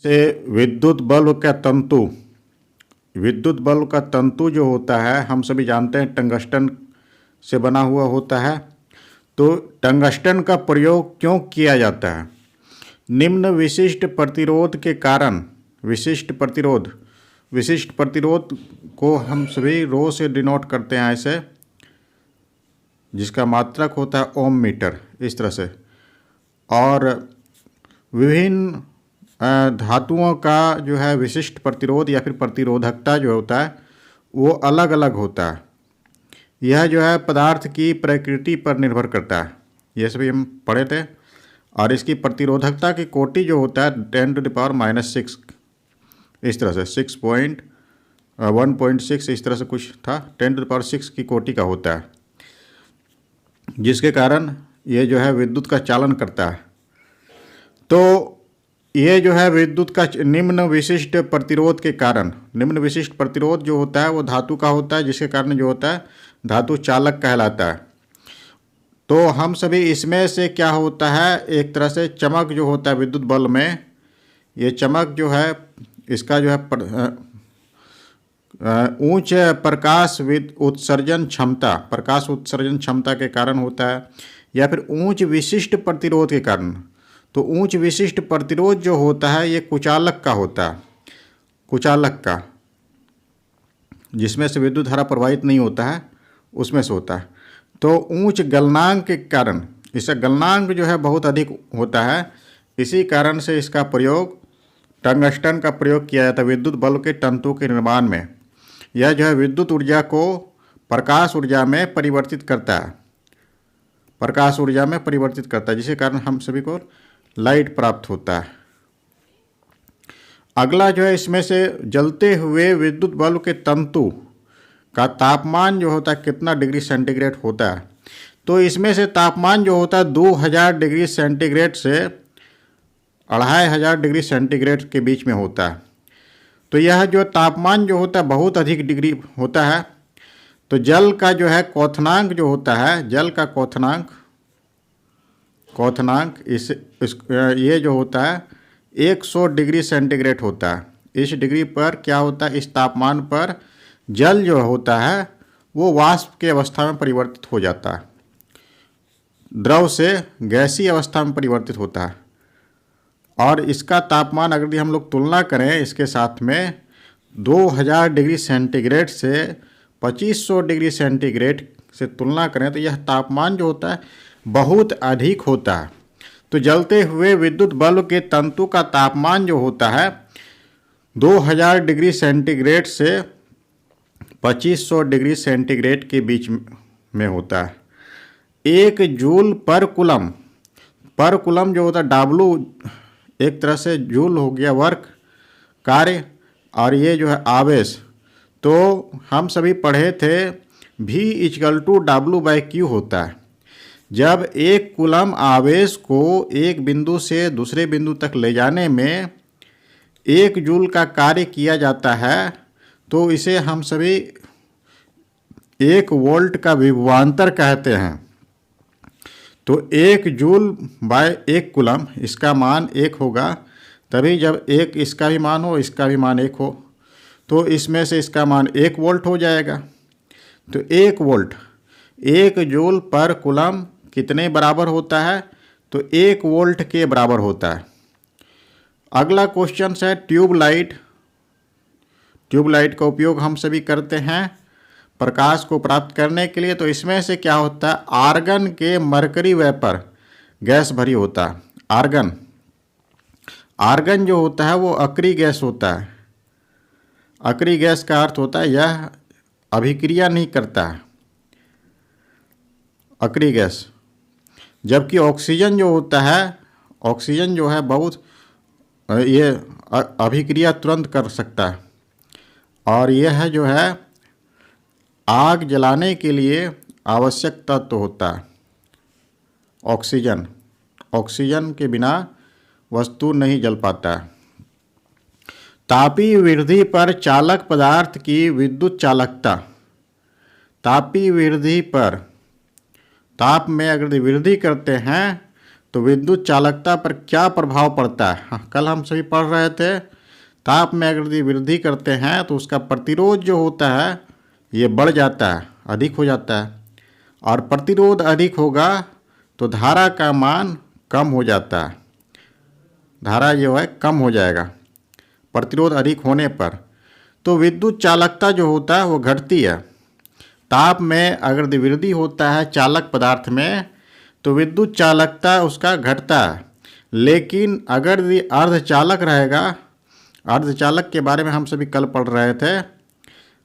से विद्युत बल्ब का तंतु जो होता है हम सभी जानते हैं टंगस्टन से बना हुआ होता है। तो टंगस्टन का प्रयोग क्यों किया जाता है? निम्न विशिष्ट प्रतिरोध को हम सभी रो से डिनोट करते हैं ऐसे, जिसका मात्रक होता है ओम मीटर, इस तरह से। और विभिन्न धातुओं का जो है विशिष्ट प्रतिरोध या फिर प्रतिरोधकता जो होता है वो अलग अलग होता है। यह जो है पदार्थ की प्रकृति पर निर्भर करता है, ये सभी हम पढ़े थे। और इसकी प्रतिरोधकता की कोटि जो होता है 10⁻⁻⁶, इस तरह से 1.6 इस तरह से कुछ था, 10⁻⁶ की कोटि का होता है, जिसके कारण ये जो है विद्युत का चालन करता है। तो ये जो है विद्युत का निम्न विशिष्ट प्रतिरोध के कारण, निम्न विशिष्ट प्रतिरोध जो होता है वो धातु का होता है, जिसके कारण जो होता है धातु चालक कहलाता है। तो हम सभी इसमें से क्या होता है, एक तरह से चमक जो होता है विद्युत बल्ब में, ये चमक जो है इसका जो है उच्च प्रकाश उत्सर्जन क्षमता के कारण होता है, या फिर उच्च विशिष्ट प्रतिरोध के कारण। तो उच्च विशिष्ट प्रतिरोध जो होता है ये कुचालक का होता है, जिसमें से विद्युत धारा प्रवाहित नहीं होता है, उसमें से होता है। तो उच्च गलनांक के कारण, इसका गलनांक जो है बहुत अधिक होता है, इसी कारण से इसका प्रयोग टंगस्टन का प्रयोग किया जाता है विद्युत बल्ब के तंतु के निर्माण में। यह जो है विद्युत ऊर्जा को प्रकाश ऊर्जा में परिवर्तित करता है, जिसके कारण हम सभी को लाइट प्राप्त होता है। अगला जो है इसमें से जलते हुए विद्युत बल्ब के तंतु का तापमान जो होता है कितना डिग्री सेंटीग्रेड होता है। तो इसमें से तापमान जो होता है 2000 डिग्री सेंटीग्रेड से 2500 डिग्री सेंटीग्रेड के बीच में होता है। तो यह जो तापमान जो होता है बहुत अधिक डिग्री होता है। तो जल का जो है क्वथनांक जो होता है, जल का क्वथनांक ये जो होता है 100 डिग्री सेंटीग्रेड होता है। इस डिग्री पर क्या होता है, इस तापमान पर जल जो होता है वो वाष्प की अवस्था में परिवर्तित हो जाता है, द्रव से गैसीय अवस्था में परिवर्तित होता है। और इसका तापमान अगर हम लोग तुलना करें इसके साथ में 2000 डिग्री सेंटीग्रेड से 2500 डिग्री सेंटीग्रेड से तुलना करें तो यह तापमान जो होता है बहुत अधिक होता है। तो जलते हुए विद्युत बल्ब के तंतु का तापमान जो होता है 2000 डिग्री सेंटीग्रेड से 2500 डिग्री सेंटीग्रेड के बीच में होता है। 1 जूल पर कूलम जो होता है W, एक तरह से जूल हो गया वर्क कार्य, और ये जो है आवेश। तो हम सभी पढ़े थे V = W/Q होता है। जब 1 कूलम आवेश को एक बिंदु से दूसरे बिंदु तक ले जाने में 1 जूल का कार्य किया जाता है तो इसे हम सभी 1 वोल्ट का विभवांतर कहते हैं। तो 1 जूल बाय 1 कूलम, इसका मान 1 होगा तभी जब इसका भी मान हो, इसका भी मान 1 हो, तो इसमें से इसका मान 1 वोल्ट हो जाएगा। तो 1 वोल्ट 1 जूल पर कूलम कितने बराबर होता है, तो 1 वोल्ट के बराबर होता है। अगला क्वेश्चन है ट्यूबलाइट का उपयोग हम सभी करते हैं प्रकाश को प्राप्त करने के लिए। तो इसमें से क्या होता है, आर्गन के मरकरी वेपर गैस भरी होता है। आर्गन जो होता है वो अक्रिय गैस होता है। अक्रिय गैस का अर्थ होता है यह अभिक्रिया नहीं करता है, अक्रिय गैस। जबकि ऑक्सीजन जो होता है, ऑक्सीजन जो है बहुत ये अभिक्रिया तुरंत कर सकता है, और यह जो है आग जलाने के लिए आवश्यक तत्व होता है। ऑक्सीजन के बिना वस्तु नहीं जल पाता है। तापीय वृद्धि पर चालक पदार्थ की विद्युत चालकता। तापीय वृद्धि पर, ताप में अगर वृद्धि करते हैं तो विद्युत चालकता पर क्या प्रभाव पड़ता है? हाँ, कल हम सभी पढ़ रहे थे, ताप में अगर यदि वृद्धि करते हैं तो उसका प्रतिरोध जो होता है ये बढ़ जाता है, अधिक हो जाता है, और प्रतिरोध अधिक होगा तो धारा का मान कम हो जाता है। धारा जो है कम हो जाएगा प्रतिरोध अधिक होने पर। तो विद्युत चालकता जो होता है वो घटती है। ताप में अगर वृद्धि होता है चालक पदार्थ में तो विद्युत चालकता उसका घटता है। लेकिन अगर ये अर्धचालक रहेगा, अर्धचालक के बारे में हम सभी कल पढ़ रहे थे,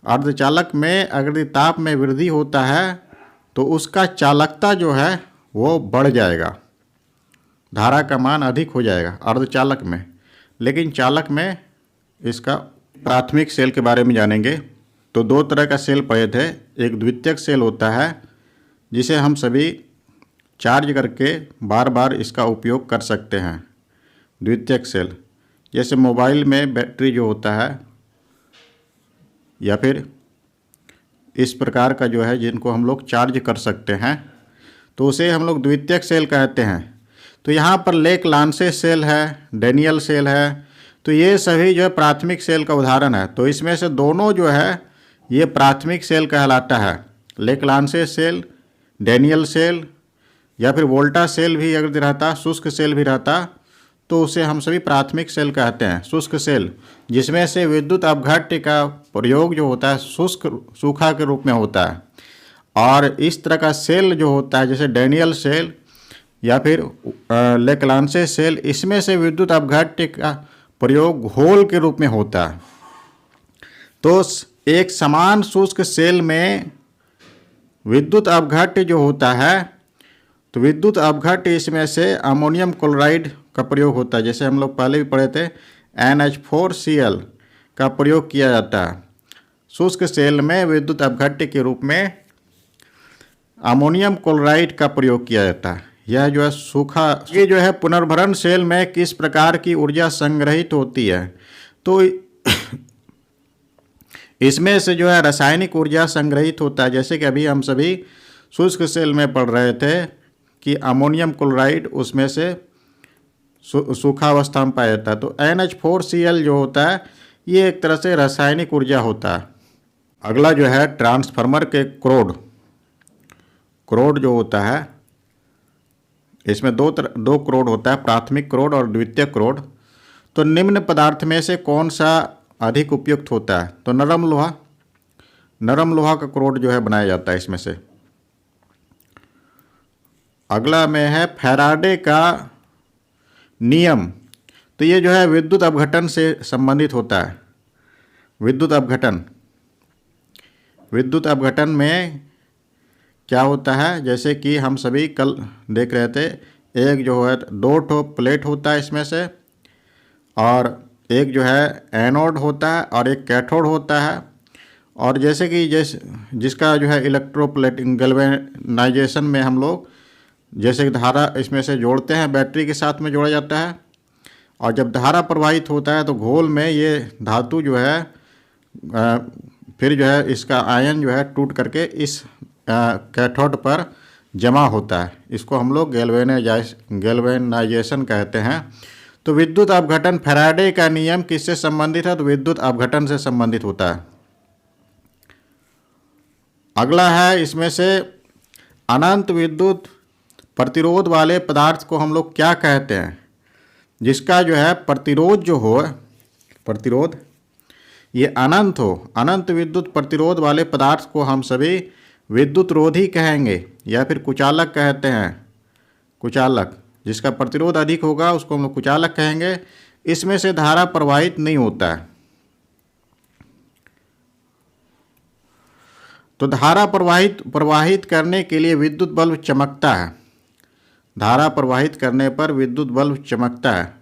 अर्धचालक में अगर ताप में वृद्धि होता है तो उसका चालकता जो है वो बढ़ जाएगा, धारा का मान अधिक हो जाएगा अर्धचालक में। लेकिन चालक में इसका प्राथमिक सेल के बारे में जानेंगे। तो दो तरह का सेल पढ़े थे। एक द्वितीयक सेल होता है जिसे हम सभी चार्ज करके बार बार इसका उपयोग कर सकते हैं। द्वितीयक सेल जैसे मोबाइल में बैटरी जो होता है या फिर इस प्रकार का जो है जिनको हम लोग चार्ज कर सकते हैं तो उसे हम लोग द्वितीयक सेल कहते हैं। तो यहाँ पर लेक लांसे सेल है, डेनियल सेल है, तो ये सभी जो है प्राथमिक सेल का उदाहरण है। तो इसमें से दोनों जो है ये प्राथमिक सेल कहलाता है। लेक लांसे सेल, डेनियल सेल या फिर वोल्टा सेल भी अगर रहता, शुष्क सेल भी रहता तो उसे हम सभी प्राथमिक सेल कहते हैं। शुष्क सेल जिसमें से विद्युत अपघट्य का प्रयोग जो होता है सूखा के रूप में होता है। और इस तरह का सेल जो होता है जैसे डेनियल सेल या फिर लेक लांसे सेल, इसमें से विद्युत अपघट्य का प्रयोग घोल के रूप में होता है। तो एक समान शुष्क सेल में विद्युत अपघट्य जो होता है तो विद्युत अपघट्य इसमें से अमोनियम क्लोराइड का प्रयोग होता है। जैसे हम लोग पहले भी पढ़े थे NH4Cl का प्रयोग किया जाता है। शुष्क सेल में विद्युत अपघट्य के रूप में अमोनियम क्लोराइड का प्रयोग किया जाता है। यह जो है सूखा, ये जो है पुनर्भरण सेल में किस प्रकार की ऊर्जा संग्रहित होती है? तो इसमें से जो है रासायनिक ऊर्जा संग्रहित होता है। जैसे कि अभी हम सभी शुष्क सेल में पढ़ रहे थे कि अमोनियम क्लोराइड उसमें से सूखा अवस्था में पाया जाता है। तो NH4Cl जो होता है ये एक तरह से रासायनिक ऊर्जा होता है। अगला जो है ट्रांसफार्मर के क्रोड जो होता है, इसमें दो क्रोड होता है, प्राथमिक क्रोड और द्वितीयक क्रोड। तो निम्न पदार्थ में से कौन सा अधिक उपयुक्त होता है? तो नरम लोहा का क्रोड जो है बनाया जाता है इसमें से। अगला में है फैराडे का नियम। तो ये जो है विद्युत अपघटन से संबंधित होता है। विद्युत अपघटन में क्या होता है, जैसे कि हम सभी कल देख रहे थे, एक जो है दो ठो प्लेट होता है इसमें से, और एक जो है एनोड होता है और एक कैथोड होता है। और जैसे कि जिसका जो है इलेक्ट्रोप्लेटिंग गैल्वेनाइजेशन में हम लोग जैसे कि धारा इसमें से जोड़ते हैं, बैटरी के साथ में जोड़ा जाता है, और जब धारा प्रवाहित होता है तो घोल में ये धातु जो है फिर जो है इसका आयन जो है टूट करके इस कैथोड पर जमा होता है। इसको हम लोग गैल्वेनाइजेशन कहते हैं। तो विद्युत अपघटन, फैराडे का नियम किससे संबंधित है? तो विद्युत अपघटन से संबंधित होता है। अगला है इसमें से अनंत विद्युत प्रतिरोध वाले पदार्थ को हम लोग क्या कहते हैं? जिसका जो है प्रतिरोध जो हो, प्रतिरोध ये अनंत हो, अनंत विद्युत प्रतिरोध वाले पदार्थ को हम सभी विद्युत रोधी कहेंगे या फिर कुचालक कहते हैं। कुचालक, जिसका प्रतिरोध अधिक होगा उसको हम लोग कुचालक कहेंगे। इसमें से धारा प्रवाहित नहीं होता है। तो धारा प्रवाहित करने के लिए विद्युत बल्ब चमकता है। धारा प्रवाहित करने पर विद्युत बल्ब चमकता है,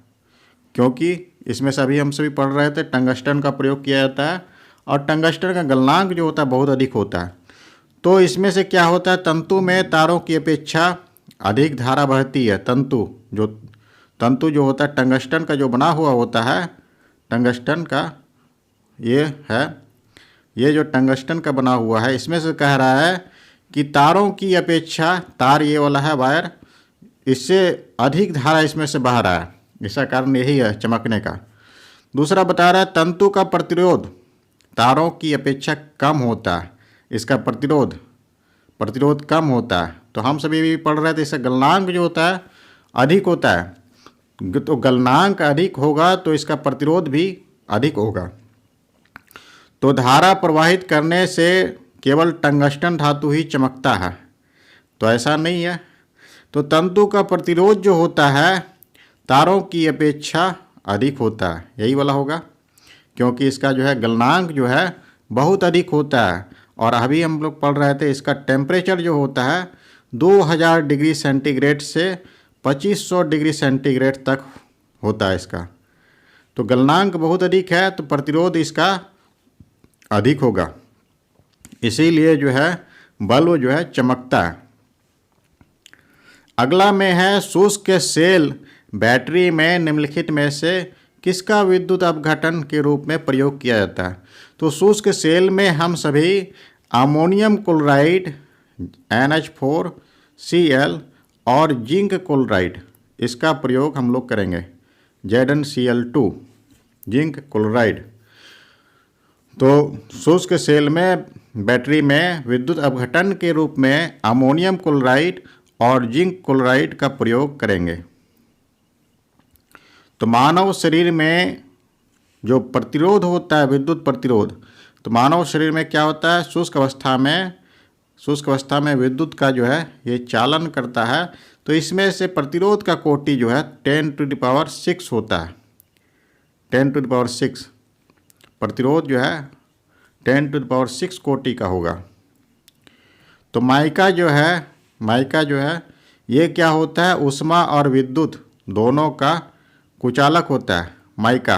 क्योंकि इसमें सभी हम सभी पढ़ रहे थे टंगस्टन का प्रयोग किया जाता है, और टंगस्टन का गलनांक जो होता है बहुत अधिक होता है। तो इसमें से क्या होता है, तंतु में तारों की अपेक्षा अधिक धारा बहती है। तंतु जो होता है टंगस्टन का जो बना हुआ होता है, टंगस्टन का ये जो टंगस्टन का बना हुआ है, इसमें से कह रहा है कि तारों की अपेक्षा, तार ये वाला है वायर, इससे अधिक धारा इसमें से बाहर आया, इसका कारण यही है चमकने का। दूसरा बता रहा है तंतु का प्रतिरोध तारों की अपेक्षा कम होता है, इसका प्रतिरोध कम होता है। तो हम सभी भी पढ़ रहे थे, इसका गलनांक जो होता है अधिक होता है, तो गलनांक अधिक होगा तो इसका प्रतिरोध भी अधिक होगा। तो धारा प्रवाहित करने से केवल टंगस्टन धातु ही चमकता है, तो ऐसा नहीं है। तो तंतु का प्रतिरोध जो होता है तारों की अपेक्षा अधिक होता है, यही वाला होगा, क्योंकि इसका जो है गलनांक जो है बहुत अधिक होता है। और अभी हम लोग पढ़ रहे थे इसका टेम्परेचर जो होता है 2000 डिग्री सेंटीग्रेड से 2500 डिग्री सेंटीग्रेड तक होता है इसका। तो गलनांक बहुत अधिक है तो प्रतिरोध इसका अधिक होगा, इसीलिए जो है बल्ब जो है चमकता है। अगला में है शुष्क सेल बैटरी में निम्नलिखित में से किसका विद्युत अपघटन के रूप में प्रयोग किया जाता है। तो शुष्क सेल में हम सभी अमोनियम क्लोराइड NH4Cl और जिंक क्लोराइड इसका प्रयोग हम लोग करेंगे, ZnCl2 जिंक क्लोराइड। तो शुष्क सेल में बैटरी में विद्युत अपघटन के रूप में अमोनियम क्लोराइड और जिंक क्लोराइड का प्रयोग करेंगे। तो मानव शरीर में जो प्रतिरोध होता है विद्युत प्रतिरोध, तो मानव शरीर में क्या होता है शुष्क अवस्था में विद्युत का जो है ये चालन करता है। तो इसमें से प्रतिरोध का कोटि जो है 10⁶ होता है, 10⁶ प्रतिरोध जो है 10⁶ कोटि का होगा। तो माइका जो है ये क्या होता है ऊष्मा और विद्युत दोनों का कुचालक होता है माइका।